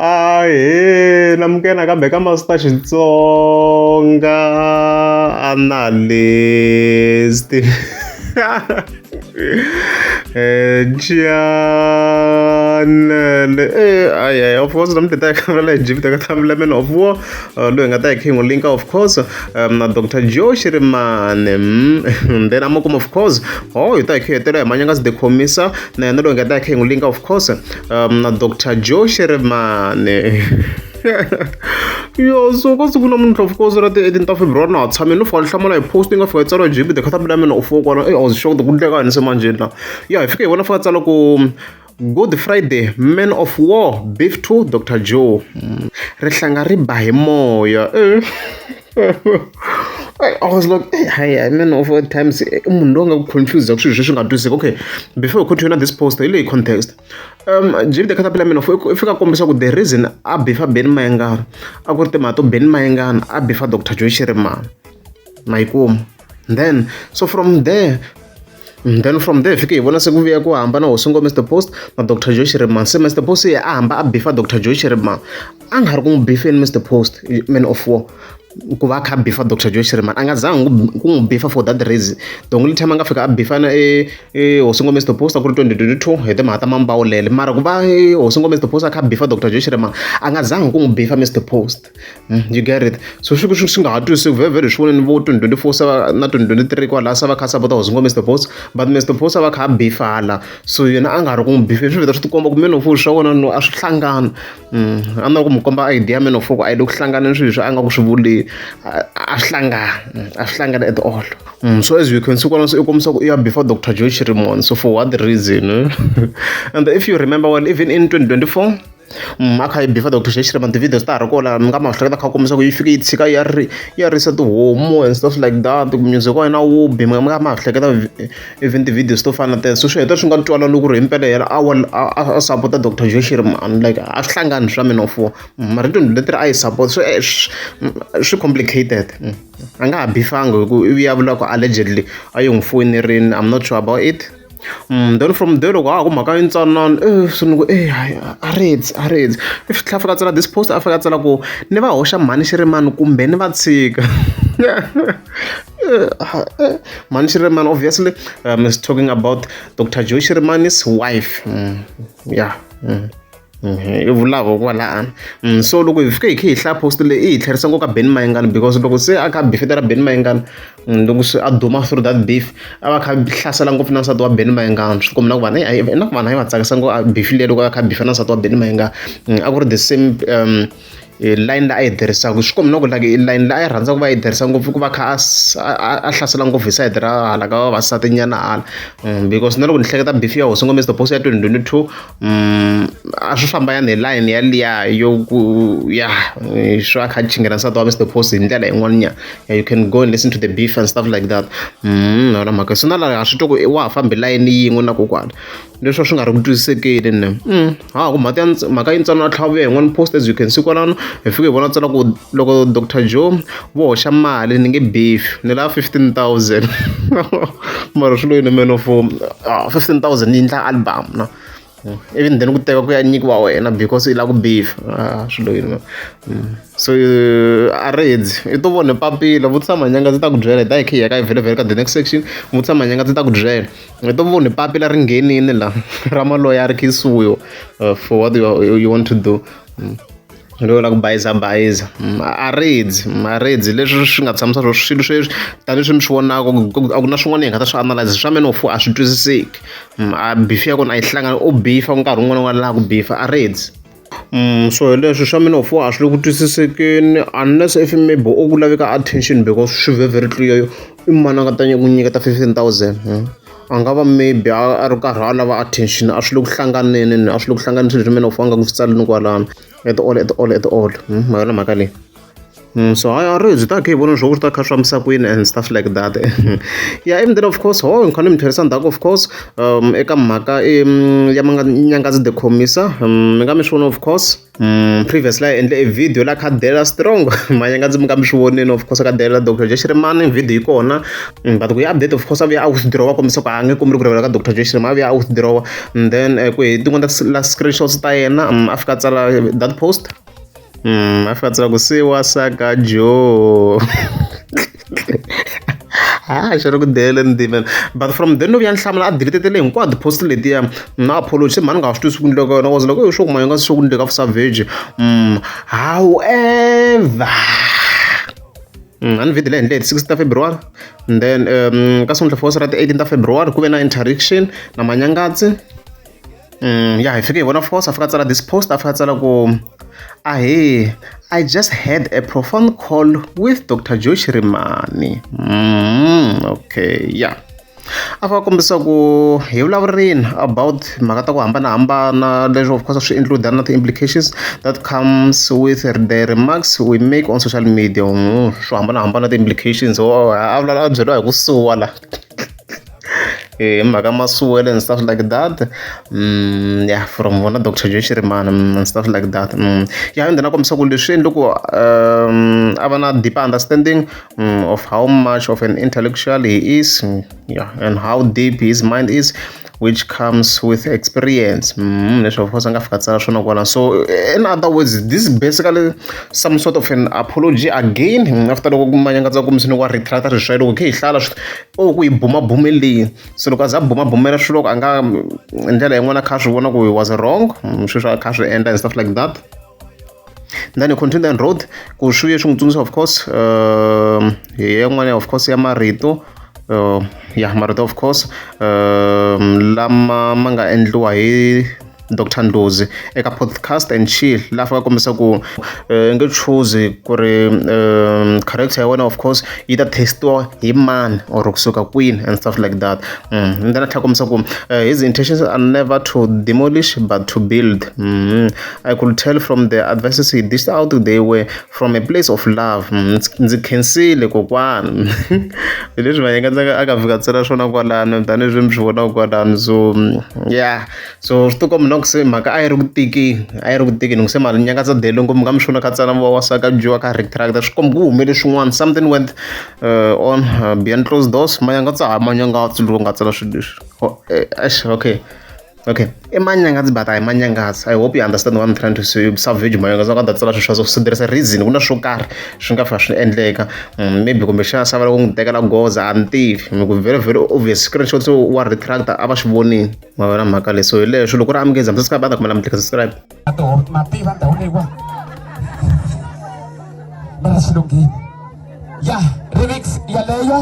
Ahee, namukela kambe ka Master Xitsonga analyst. Channel of course nam teta ka la jibita ka thamla men of war lo nga ta king link of course na Dr. Joe Shirimane then amokum of course ita khetela manyanga de commissar na lo nga ta king link of course na Dr. Joe Shirimane. Yo, so because of course at the 18th of February now, I mean, no for someone posting of a GB, the Catalan of four, I was shocked the good guy and some manjina. Yeah, if you want to follow Good Friday, Men of War, Beef 2, Dr. Joe. Reshangari Bahimo, yeah. I was like, hey, I mean, over times, I'm no confused. Actually, okay, before we continue this post, really context. Jib the Catalan of if you come with the reason, I before Ben Mangan, I got the mato Ben Mangan, I before Dr. Joe Shirima, my home. Then, so from there, if you want to say we are going to Mr. Post, but Dr. Joe Shirima, say Mr. Post, I before Dr. Joe Shirima, I'm going to be Mr. Post, Men of War. Kuvaka before Dr. Joe Shirima angazange before for that reason. The only time angafika before osungo Mr. Post akuri 2022 hede mata mamba olele mara kuba osungo Mr. Post akha before Dr. Joe Shirima angazange before Mr. Post. You get it? So shukushinga hatu se very sure in vote 2024 sa na 2023 kwa la sa va khasa bota osungo Mr. Post but Mr. Post va kha before la so yena angari before swi vita swi tikomba ku meno fu shona no a swi hlangana amna ku mukomba idea meno fu ku a yi hlangana swi swi anga ku swi vuli Ashlanga at all. So as you can see, before Dr. Joe Shirimane. So for what reason? And if you remember well, even in 2024, before Dr. Shirimane, the video star kola ngama hlaka ka komisa ku ifika itsika ya reset homo and stuff like that. Music wa na wo bima ngama hlaka even the video stuff and that. So swi heta swi nga twala loko ri impela yena a support Dr. Joe Shirimane like a hlangana swa men of war. Mara letter I support so swi complicated. Anga bifanga ku iyavula ku allegedly ayong phone rin. I'm not sure about it. Then from there go maka intsanan sungu areds if tlafika tsala this post afika tsala ku ne va hosha mani Shirimane kumbe ne va tshika Mani Shirimane obviously is talking about Dr. Joe Shirimane's wife. Yeah. Ivulavo kwala so loko ifike hi hla post le I tlherisa ngoka Ben Mayengani because loko se aka befetera Ben Mayengani loko se aduma through that beef ava kha hlasela ngopfu na nsati wa Ben Mayengani swi komna ku vana na ku vana hi va tsakisa ngo beef le loko aka beef na nsati wa Ben Mayengani a ku ri the same line la I tirhisa ku swi komna ku like line la I rhandza ku va yi tirhisa ngopfu ku va kha a hlasela ngopfu side ra hala ka vavasati nyana hala because na loko ni hleketa beef ya hosi ngo Mr. Post ya 2022 a swi famba ya ne line ya liya yo ku ya swa kha chingela nsati wa Mr. Post hi ndlela yin'wana you can go and listen to the beef and stuff like that na maka so na la swi toko wa fambe line yin'we na kokwala leswo swi nga ri ku twisisekeli ne ku maka yintsana tlhavuya yin'wana post as you can see kwalano if you vona tsala ku loko Dr. Joe vo hoxa mali ni nge beef ni la 15,000 mara swi lo ni men of 15,000 ni ndla album na even then ku teka ku ya nyikiwa wena because I la ku beef swi lo so areds I to vona papila vutisa manyanga ndzi ta ku byela dai khe ya ka vele ka the next section vutisa manyanga ndzi ta ku byela I to vona papila ri nghenini la ra maloya ri khisiwe for what you want to do lo la ku bayiza areds leswi swi nga tshamisa swo swilo sweswi tani swi mi swi vonaka a ku na swin'wana hi nga ta swi analyze swa men of a swi twisiseki a beef ya kona a yi hlangana o beefa nkarhi wun'wana la ku beefa areds so leswi swa men of a swi le ku twisisekeni unless if maybe o ku laveka attention because swi very clear I mani nga ta ku nyiketa 15,000 angava maybe a ri karhi a lava attention a swi le ku hlanganeni a swi le ku hlanganisa leswi men of a nga ku swi tsaleni kwalano at all mhaka leyi So I already ta ke vona swo ta kha swa misapwini and stuff like that. Yeah, even then of course nkhani mi tlherisa ndzhaku of course eka mhaka ya Nyangazi the Khomisa mi nga mi swi vona of course previously I endle a video la kha Dela Strong Manyangazi mi nga mi swi voneni of course ka Dela Dr. Joy Shirimani video yi kona but ku ya update of course a vuya a withdraw kombisa ku a nge kombeli ku rivela ka Dr. Joy Shirimani a vuya a withdraw and then ku hi tin'wana la screenshots ta yena a fika tsala that post a fika tsala ku siwa saka Joe xi ri ku dele ndimeni but from then no vuya ni hlamula a deletetele hinkwato post letiya na apology se mhani nga swi twisi ku endleka yona was loko swo ku Manyangazi swo ku endleka for savage however a ni video leyi endle hi 6 February and then ka sonto force ra ti 18 February ku ve na interaction na Manyangazi ya hi fike hi vona of course a fika tsala this post a fika tsala ku I just had a profound call with Dr. Joy Shirimani. Okay, yeah. A fika kombisa ku hi vulavurini about mhaka ta ku hambanahambana leswi of course swi include na ti-implications that comes with the remarks we make on social media swo hambanahambana ti-implications a byeriwa hi ku suwa la mhaka masuwele and stuff like that yeah from vona Dr. Joy Shirimani and stuff like that yeah and then a kombisa ku leswi endle ku a va na deeper understanding of how much of an intellectual he is yeah and how deep his mind is which comes with experience leswi of course a nga fika tsala swona kwala so in other words this is basically some sort of an apology again after loko Manyangazi a kombisini wa retracta swilo swa loko khe hi hlala ku yi bumabumeli so loko a za bumabumela swilo loko a nga ndlela yin'wana kha swi vona ku he was wrong swilo swa kha swi endla and stuff like that then he continued and wrote ku swi vuye swi n'wi tsundzuxa of course hi yin'wana of course ya marito yeah marito of course lama ma nga endliwa hi Dr. Ndlozi eka podcast and chill laha fika kombisa ku nge choose ku ri character ya wena of course yi ta testiwa hi mani or kusuka kwini and stuff like that and then a tlhela kombisa ku his intentions are never to demolish but to build I could tell from the advices he dished out they were from a place of love ndzi khensile kokwana leswi Manyangazi a nga fika tsala swona kwalano tanihileswi mi swi vonaka kwalano so yeah so swi tikomba se mhaka a yi ri ku tikeni ni ku se Manyangazi a dele ngopfu nga mi swona kha tsala wa saka Joe ka retracta swi komba ku humele swin'wana something went on behind closed doors Manyangazi Manyangazi loko nga tsala swilo leswi okay Manyangazi but Manyangazi I hope you understand what I'm trying to say savage Manyangazi a nga ta tsala swilo so there is a reason ku na swo karhi swi nga fa swi endleka maybe kumbe xana sava loko n'wi tekela goza a ni tivi ku very very obvious screenshot wa retracta a va swi vonini ma vona mhaka leyi so hi leswo loko ri amukeza mi subscribe a kumela mi tlika subscribe ya remix ya leyo